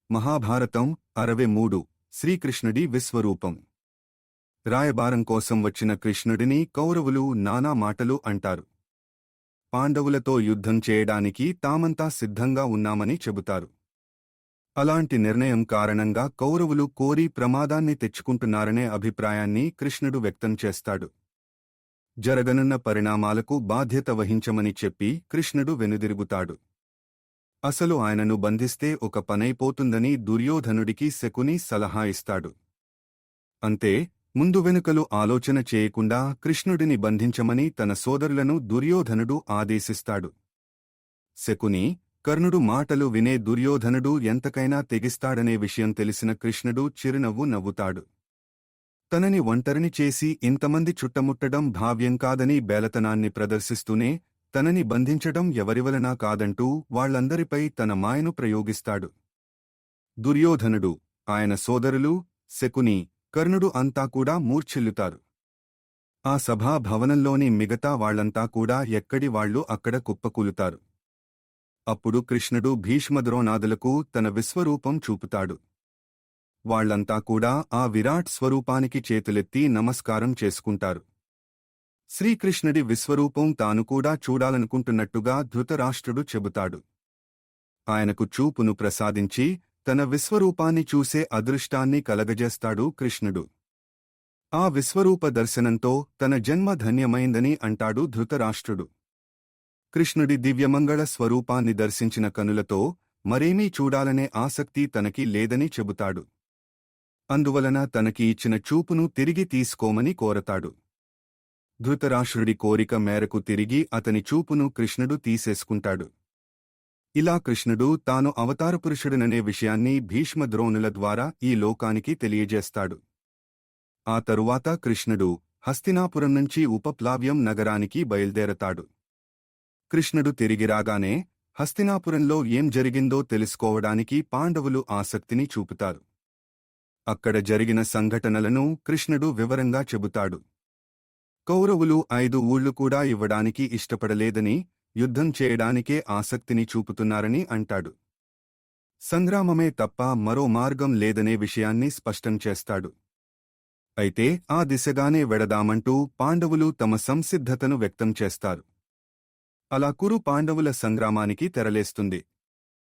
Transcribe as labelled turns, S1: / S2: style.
S1: మహాభారతం 63 శ్రీకృష్ణుడి విశ్వరూపం. రాయబారం కోసం వచ్చిన కృష్ణుడిని కౌరవులు నానా మాటలు అంటారు. పాండవులతో యుద్ధం చేయడానికి తామంతా సిద్ధంగా ఉన్నామని చెబుతారు. అలాంటి నిర్ణయం కారణంగా కౌరవులు కోరి ప్రమాదాన్ని తెచ్చుకుంటున్నారనే అభిప్రాయాన్ని కృష్ణుడు వ్యక్తం చేస్తాడు. జరగనున్న పరిణామాలకు బాధ్యత వహించమని చెప్పి కృష్ణుడు వెనుదిరుగుతాడు. అసలు ఆయనను బంధిస్తే ఒక పనైపోతుందని దుర్యోధనుడికి శకుని సలహా ఇస్తాడు. అంతే, ముందు వెనుకలు ఆలోచన చేయకుండా కృష్ణుడిని బంధించమని తన సోదరులను దుర్యోధనుడు ఆదేశిస్తాడు. శకుని, కర్ణుడు మాటలు వినే దుర్యోధనుడు ఎంతకైనా తెగిస్తాడనే విషయం తెలిసిన కృష్ణుడు చిరునవ్వు నవ్వుతాడు. తనని ఒంటరిని చేసి ఇంతమంది చుట్టముట్టడం భావ్యం కాదని బేలతనాన్ని ప్రదర్శిస్తూనే తనని బంధించడం ఎవరివలనా కాదంటూ వాళ్లందరిపై తన మాయను ప్రయోగిస్తాడు. దుర్యోధనుడు, ఆయన సోదరులు, శకుని, కర్ణుడు అంతా కూడా మూర్ఛిల్లుతారు. ఆ సభా భవనంలోని మిగతా వాళ్లంతా కూడా ఎక్కడి వాళ్లు అక్కడ కుప్పకూలుతారు. అప్పుడు కృష్ణుడు భీష్మద్రోణాదులకు తన విశ్వరూపం చూపుతాడు. వాళ్లంతా కూడా ఆ విరాట్ స్వరూపానికి చేతులెత్తి నమస్కారం చేసుకుంటారు. శ్రీకృష్ణుడి విశ్వరూపం తాను కూడా చూడాలనుకుంటున్నట్టుగా ధృతరాష్ట్రుడు చెబుతాడు. ఆయనకు చూపును ప్రసాదించి తన విశ్వరూపాన్ని చూసే అదృష్టాన్ని కలగజేస్తాడు కృష్ణుడు. ఆ విశ్వరూప దర్శనంతో తన జన్మ ధన్యమైందని అంటాడు ధృతరాష్ట్రుడు. కృష్ణుడి దివ్యమంగళ స్వరూపాన్ని దర్శించిన కనులతో మరేమీ చూడాలనే ఆసక్తి తనకి లేదని చెబుతాడు. అందువలన తనకి ఇచ్చిన చూపును తిరిగి తీసుకోమని కోరతాడు. ధృతరాష్ట్రుడి కోరిక మేరకు తిరిగి అతని చూపును కృష్ణుడు తీసేసుకుంటాడు. ఇలా కృష్ణుడు తాను అవతారపురుషుడననే విషయాన్ని భీష్మద్రోణుల ద్వారా ఈ లోకానికి తెలియజేస్తాడు. ఆ తరువాత కృష్ణుడు హస్తినాపురం నుంచి ఉపప్లావ్యం నగరానికి బయల్దేరతాడు. కృష్ణుడు తిరిగి రాగానే హస్తినాపురంలో ఏం జరిగిందో తెలుసుకోవడానికి పాండవులు ఆసక్తిని చూపుతారు. అక్కడ జరిగిన సంఘటనలను కృష్ణుడు వివరంగా చెబుతాడు. కౌరవులు 5 ఊళ్లు కూడా ఇవ్వడానికి ఇష్టపడలేదని, యుద్ధం చేయడానికే ఆసక్తిని చూపుతున్నారని అంటాడు. సంగ్రామమే తప్ప మరో మార్గం లేదనే విషయాన్ని స్పష్టం చేస్తాడు. అయితే ఆ దిశగానే వెడదామంటూ పాండవులు తమ సంసిద్ధతను వ్యక్తం చేస్తారు. అలా కురు పాండవుల సంగ్రామానికి తెరలేస్తుంది.